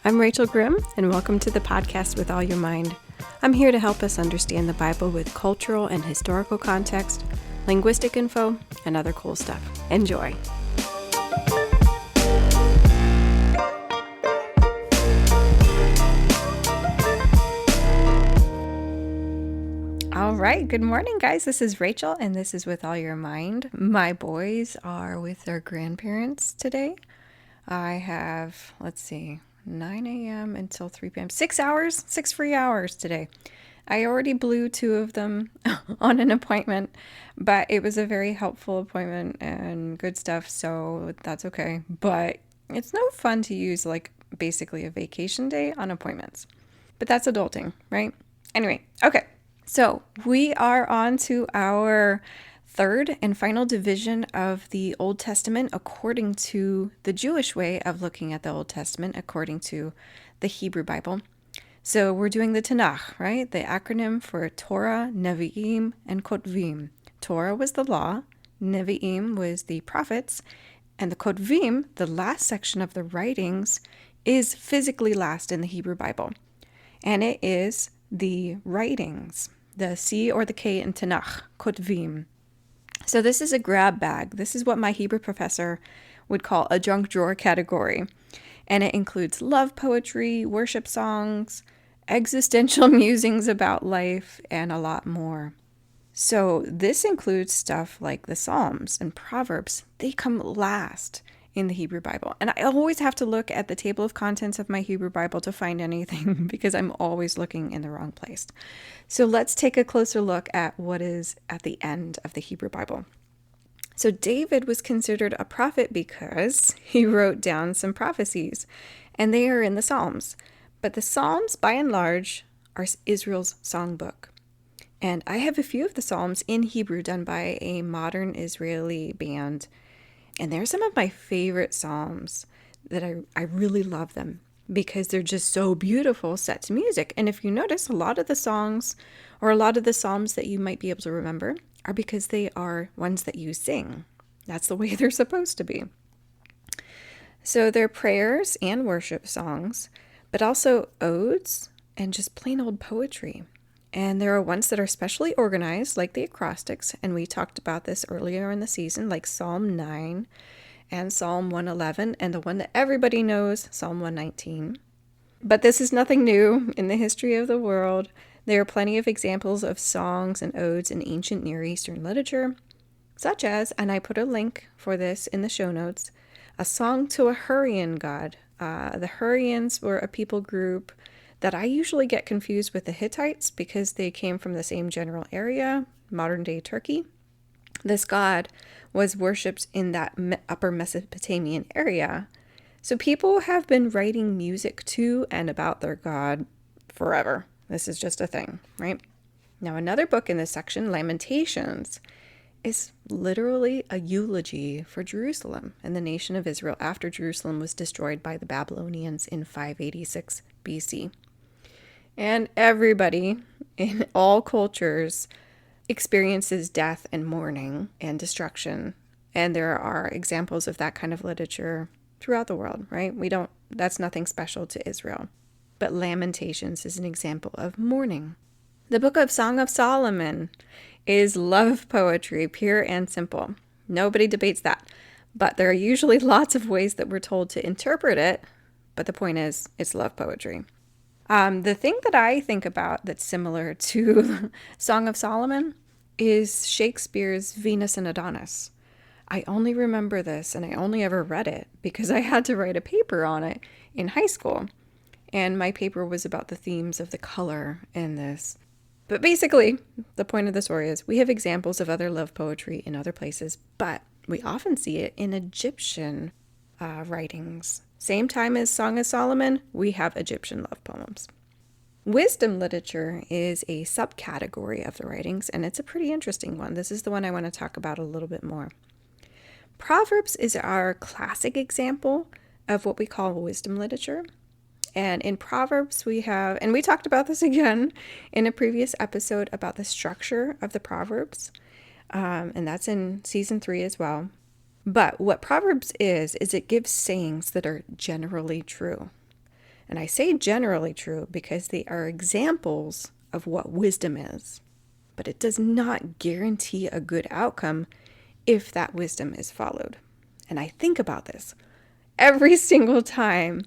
I'm Rachel Grimm, and welcome to the podcast With All Your Mind. I'm here to help us understand the Bible with cultural and historical context, linguistic info, and other cool stuff. Enjoy. All right, good morning, guys. This is Rachel, and this is With All Your Mind. My boys are with their grandparents today. I have, 9 a.m. until 3 p.m. 6 hours, 6 free hours today. I already blew 2 of them on an appointment, but it was a very helpful appointment and good stuff, so that's okay. But it's no fun to use basically a vacation day on appointments. But that's adulting, right? Anyway, okay. So we are on to our third and final division of the Old Testament according to the Jewish way of looking at the Old Testament, according to the Hebrew Bible. So we're doing the Tanakh, right? The acronym for Torah, Nevi'im, and Kotvim. Torah was the law, Nevi'im was the prophets, and the Kotvim, the last section of the writings, is physically last in the Hebrew Bible. And it is the writings, the C or the K in Tanakh, Kotvim. So this is a grab bag. This is what my Hebrew professor would call a junk drawer category. And it includes love poetry, worship songs, existential musings about life, and a lot more. So this includes stuff like the Psalms and Proverbs. They come last in the Hebrew Bible. And I always have to look at the table of contents of my Hebrew Bible to find anything because I'm always looking in the wrong place. So let's take a closer look at what is at the end of the Hebrew Bible. So David was considered a prophet because he wrote down some prophecies, and they are in the Psalms. But the Psalms, by and large, are Israel's songbook. And I have a few of the Psalms in Hebrew done by a modern Israeli band. And they're some of my favorite Psalms that I really love them because they're just so beautiful set to music. And if you notice, a lot of the songs or a lot of the Psalms that you might be able to remember are because they are ones that you sing. That's the way they're supposed to be. So they're prayers and worship songs, but also odes and just plain old poetry. And there are ones that are specially organized, like the acrostics, and we talked about this earlier in the season, like Psalm 9 and Psalm 111, and the one that everybody knows, Psalm 119. But this is nothing new in the history of the world. There are plenty of examples of songs and odes in ancient Near Eastern literature, such as, and I put a link for this in the show notes, a song to a Hurrian god. The Hurrians were a people group that I usually get confused with the Hittites because they came from the same general area, modern-day Turkey. This god was worshipped in that upper Mesopotamian area. So people have been writing music to and about their god forever. This is just a thing, right? Now, another book in this section, Lamentations, is literally a eulogy for Jerusalem and the nation of Israel after Jerusalem was destroyed by the Babylonians in 586 BC. And everybody in all cultures experiences death and mourning and destruction. And there are examples of that kind of literature throughout the world, right? That's nothing special to Israel. But Lamentations is an example of mourning. The book of Song of Solomon is love poetry, pure and simple. Nobody debates that. But there are usually lots of ways that we're told to interpret it. But the point is, it's love poetry. The thing that I think about that's similar to Song of Solomon is Shakespeare's Venus and Adonis. I only remember this, and I only ever read it because I had to write a paper on it in high school. And my paper was about the themes of the color in this. But basically, the point of the story is we have examples of other love poetry in other places, but we often see it in Egyptian writings. Same time as Song of Solomon, we have Egyptian love poems. Wisdom literature is a subcategory of the writings, and it's a pretty interesting one. This is the one I want to talk about a little bit more. Proverbs is our classic example of what we call wisdom literature. And in Proverbs we have, and we talked about this again in a previous episode about the structure of the Proverbs, and that's in season 3 as well. But what Proverbs is it gives sayings that are generally true. And I say generally true because they are examples of what wisdom is. But it does not guarantee a good outcome if that wisdom is followed. And I think about this every single time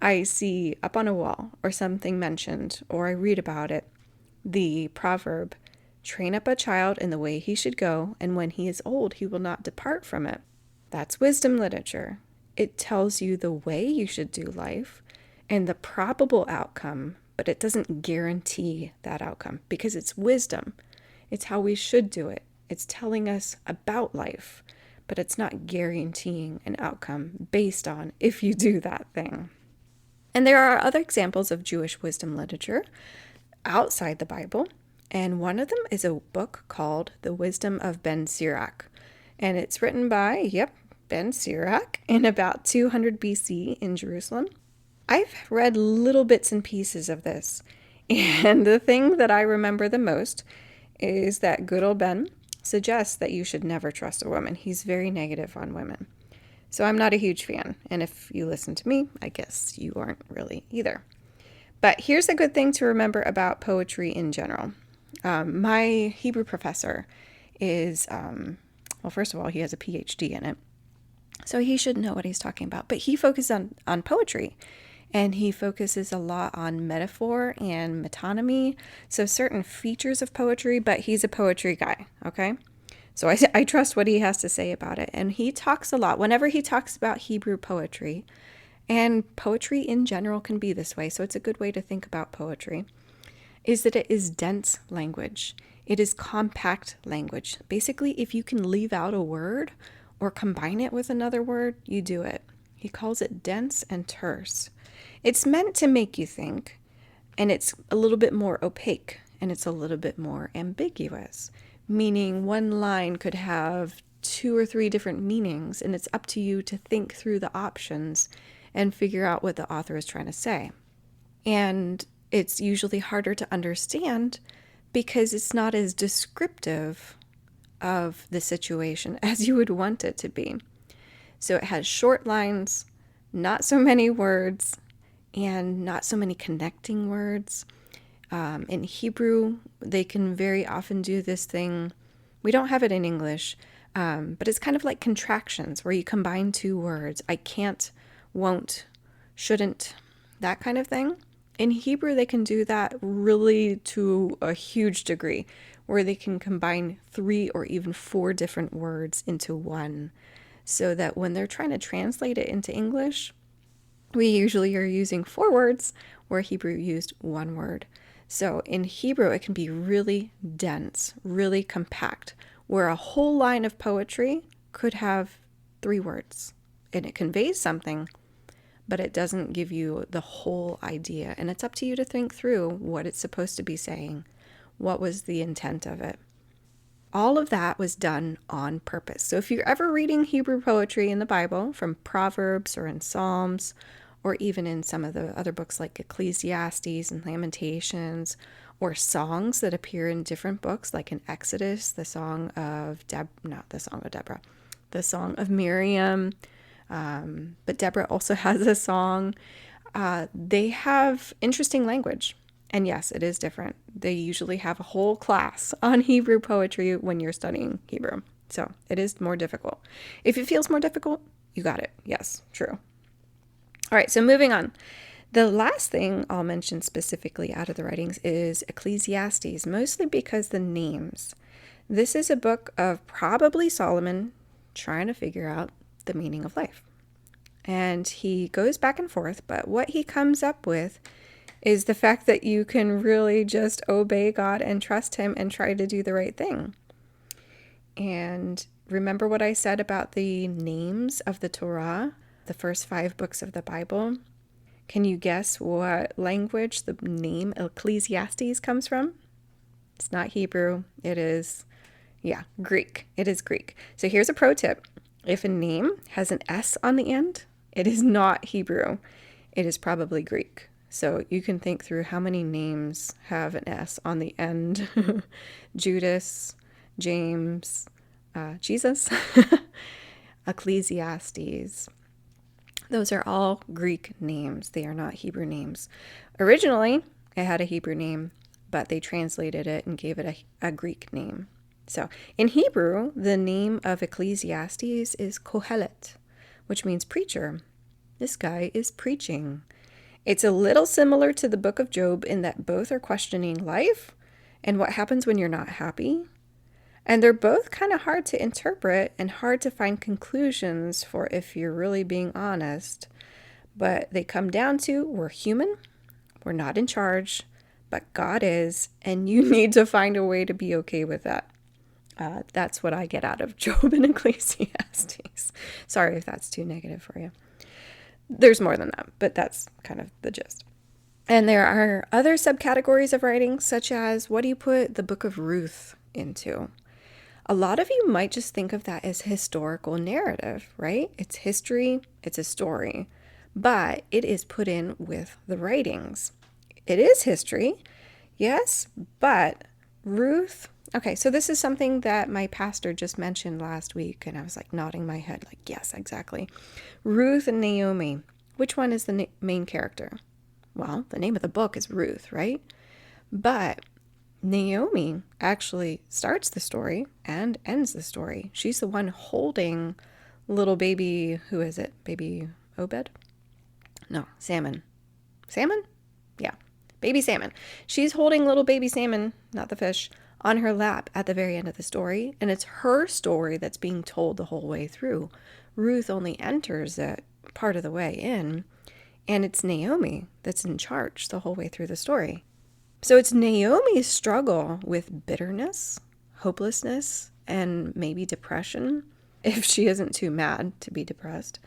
I see up on a wall or something mentioned or I read about it, the proverb, train up a child in the way he should go, and when he is old, he will not depart from it. That's wisdom literature. It tells you the way you should do life and the probable outcome, but it doesn't guarantee that outcome because it's wisdom. It's how we should do it. It's telling us about life, but it's not guaranteeing an outcome based on if you do that thing. And there are other examples of Jewish wisdom literature outside the Bible, and one of them is a book called The Wisdom of Ben Sirach. And it's written by, Ben Sirach in about 200 BC in Jerusalem. I've read little bits and pieces of this, and the thing that I remember the most is that good old Ben suggests that you should never trust a woman. He's very negative on women. So I'm not a huge fan, and if you listen to me, I guess you aren't really either. But here's a good thing to remember about poetry in general. My Hebrew professor is, well, first of all, he has a PhD in it, so he should know what he's talking about. But he focuses on poetry, and he focuses a lot on metaphor and metonymy, so certain features of poetry, but he's a poetry guy, okay? So I trust what he has to say about it. And he talks a lot, whenever he talks about Hebrew poetry, and poetry in general can be this way, so it's a good way to think about poetry, is that it is dense language. It is compact language. Basically, if you can leave out a word or combine it with another word, you do it. He calls it dense and terse. It's meant to make you think, and it's a little bit more opaque, and it's a little bit more ambiguous, meaning one line could have 2 or 3 different meanings, and it's up to you to think through the options and figure out what the author is trying to say. And it's usually harder to understand because it's not as descriptive of the situation as you would want it to be. So it has short lines, not so many words, and not so many connecting words. In Hebrew, they can very often do this thing. We don't have it in English, but it's kind of like contractions where you combine 2 words. I can't, won't, shouldn't, that kind of thing. In Hebrew, they can do that really to a huge degree, where they can combine 3 or even 4 different words into one, so that when they're trying to translate it into English, we usually are using 4 words, where Hebrew used 1 word. So in Hebrew, it can be really dense, really compact, where a whole line of poetry could have 3 words, and it conveys something, but it doesn't give you the whole idea. And it's up to you to think through what it's supposed to be saying. What was the intent of it? All of that was done on purpose. So if you're ever reading Hebrew poetry in the Bible, from Proverbs or in Psalms, or even in some of the other books like Ecclesiastes and Lamentations, or songs that appear in different books, like in Exodus, the song of the song of Miriam, but Deborah also has a song. They have interesting language. And yes, it is different. They usually have a whole class on Hebrew poetry when you're studying Hebrew. So it is more difficult. If it feels more difficult, you got it. Yes, true. All right, so moving on. The last thing I'll mention specifically out of the writings is Ecclesiastes, mostly because the names. This is a book of probably Solomon trying to figure out the meaning of life. And he goes back and forth, but what he comes up with is the fact that you can really just obey God and trust him and try to do the right thing. And remember what I said about the names of the Torah, the first 5 books of the Bible? Can you guess what language the name Ecclesiastes comes from? It's not Hebrew. It is, Greek. It is Greek. So here's a pro tip. If a name has an S on the end, it is not Hebrew. It is probably Greek. So you can think through how many names have an S on the end. Judas, James, Jesus, Ecclesiastes. Those are all Greek names. They are not Hebrew names. Originally, it had a Hebrew name, but they translated it and gave it a Greek name. So in Hebrew, the name of Ecclesiastes is Kohelet, which means preacher. This guy is preaching. It's a little similar to the book of Job in that both are questioning life and what happens when you're not happy. And they're both kind of hard to interpret and hard to find conclusions for if you're really being honest. But they come down to we're human, we're not in charge, but God is, and you need to find a way to be okay with that. That's what I get out of Job and Ecclesiastes. Sorry if that's too negative for you. There's more than that, but that's kind of the gist. And there are other subcategories of writing, such as what do you put the book of Ruth into? A lot of you might just think of that as historical narrative, right? It's history, it's a story, but it is put in with the writings. It is history, yes, but Ruth, okay, so this is something that my pastor just mentioned last week, and I was like nodding my head like, yes, exactly. Ruth and Naomi, which one is the main character? Well, the name of the book is Ruth, right? But Naomi actually starts the story and ends the story. She's the one holding little baby, who is it? Baby Obed? No, Salmon. Salmon? Yeah, baby Salmon. She's holding little baby Salmon, not the fish, on her lap at the very end of the story. And it's her story that's being told the whole way through. Ruth only enters it part of the way in, and it's Naomi that's in charge the whole way through the story. So it's Naomi's struggle with bitterness, hopelessness, and maybe depression, if she isn't too mad to be depressed.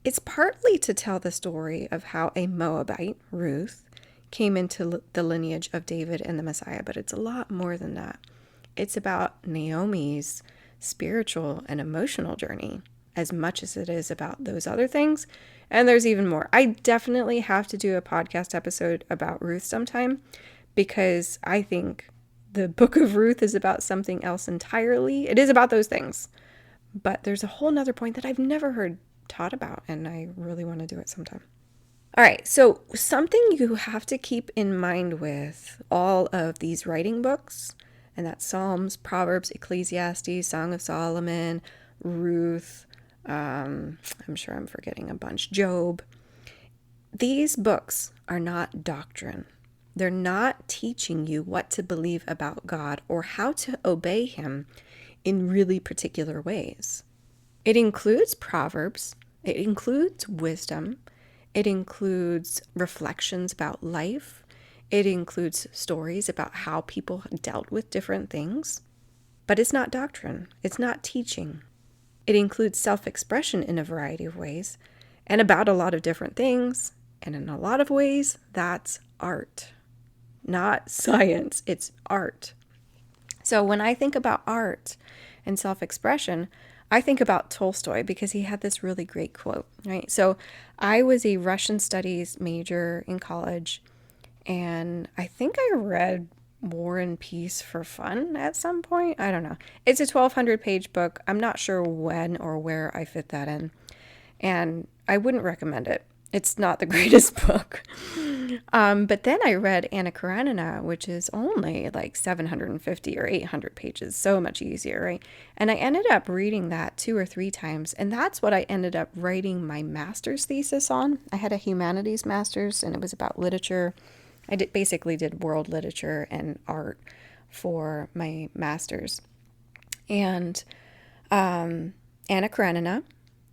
It's partly to tell the story of how a Moabite, Ruth, came into the lineage of David and the Messiah, but it's a lot more than that. It's about Naomi's spiritual and emotional journey as much as it is about those other things. And there's even more. I definitely have to do a podcast episode about Ruth sometime, because I think the book of Ruth is about something else entirely. It is about those things, but there's a whole nother point that I've never heard taught about, and I really want to do it sometime. All right, so something you have to keep in mind with all of these writing books, and that's Psalms, Proverbs, Ecclesiastes, Song of Solomon, Ruth, I'm sure I'm forgetting a bunch, Job. These books are not doctrine. They're not teaching you what to believe about God or how to obey Him in really particular ways. It includes Proverbs, it includes wisdom, it includes reflections about life, it includes stories about how people dealt with different things, but it's not doctrine, it's not teaching. It includes self-expression in a variety of ways and about a lot of different things, and in a lot of ways, that's art. Not science, it's art. So when I think about art and self-expression, I think about Tolstoy because he had this really great quote, right? So I was a Russian studies major in college, and I think I read War and Peace for fun at some point. I don't know. It's a 1,200-page book. I'm not sure when or where I fit that in, and I wouldn't recommend it. It's not the greatest book. But then I read Anna Karenina, which is only like 750 or 800 pages, so much easier, right? And I ended up reading that 2 or 3 times, and that's what I ended up writing my master's thesis on. I had a humanities master's, and it was about literature. I basically did world literature and art for my master's. And Anna Karenina,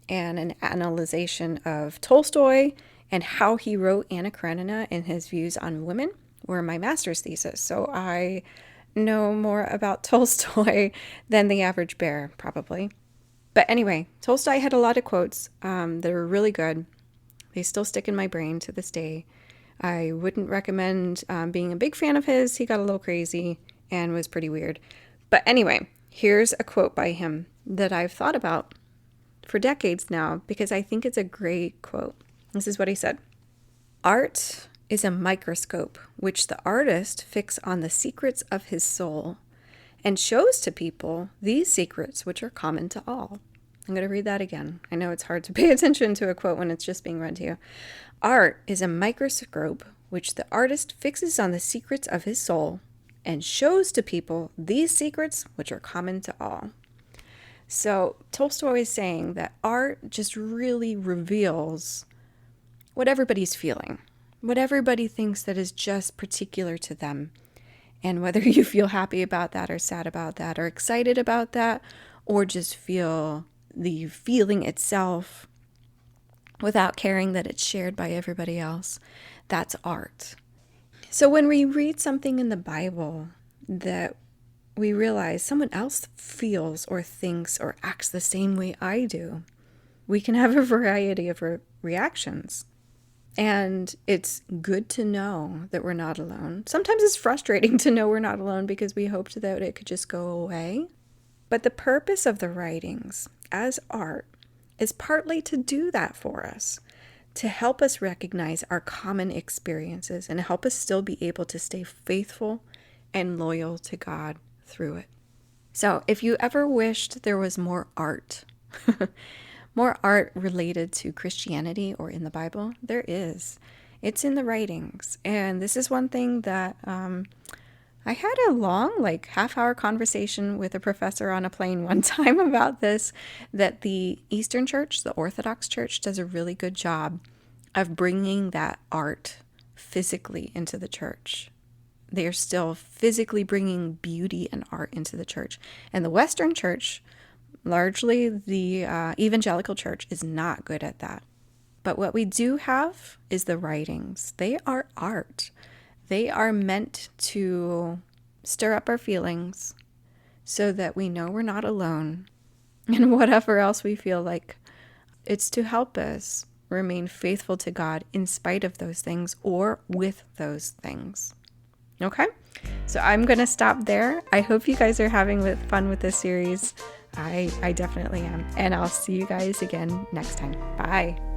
and an analyzation of Tolstoy and how he wrote Anna Karenina and his views on women were my master's thesis. So I know more about Tolstoy than the average bear, probably. But anyway, Tolstoy had a lot of quotes that are really good. They still stick in my brain to this day. I wouldn't recommend being a big fan of his. He got a little crazy and was pretty weird. But anyway, here's a quote by him that I've thought about for decades now because I think it's a great quote. This is what he said. Art is a microscope which the artist fixes on the secrets of his soul and shows to people these secrets which are common to all. I'm going to read that again. I know it's hard to pay attention to a quote when it's just being read to you. Art is a microscope which the artist fixes on the secrets of his soul and shows to people these secrets which are common to all. So Tolstoy is saying that art just really reveals what everybody's feeling, what everybody thinks that is just particular to them. And whether you feel happy about that or sad about that or excited about that or just feel the feeling itself without caring that it's shared by everybody else, that's art. So when we read something in the Bible that we realize someone else feels or thinks or acts the same way I do, we can have a variety of reactions. And it's good to know that we're not alone. Sometimes it's frustrating to know we're not alone because we hoped that it could just go away. But the purpose of the writings as art is partly to do that for us, to help us recognize our common experiences and help us still be able to stay faithful and loyal to God through it. So if you ever wished there was more art, more art related to Christianity or in the Bible, there is. It's in the writings. And this is one thing that I had a long, half-hour conversation with a professor on a plane one time about this, that the Eastern Church, the Orthodox Church, does a really good job of bringing that art physically into the church. They are still physically bringing beauty and art into the church. And the Western Church, largely the evangelical church, is not good at that. But what we do have is the writings. They are art. They are meant to stir up our feelings so that we know we're not alone. And whatever else we feel like, it's to help us remain faithful to God in spite of those things or with those things. Okay? So I'm going to stop there. I hope you guys are having fun with this series. I definitely am. And I'll see you guys again next time. Bye.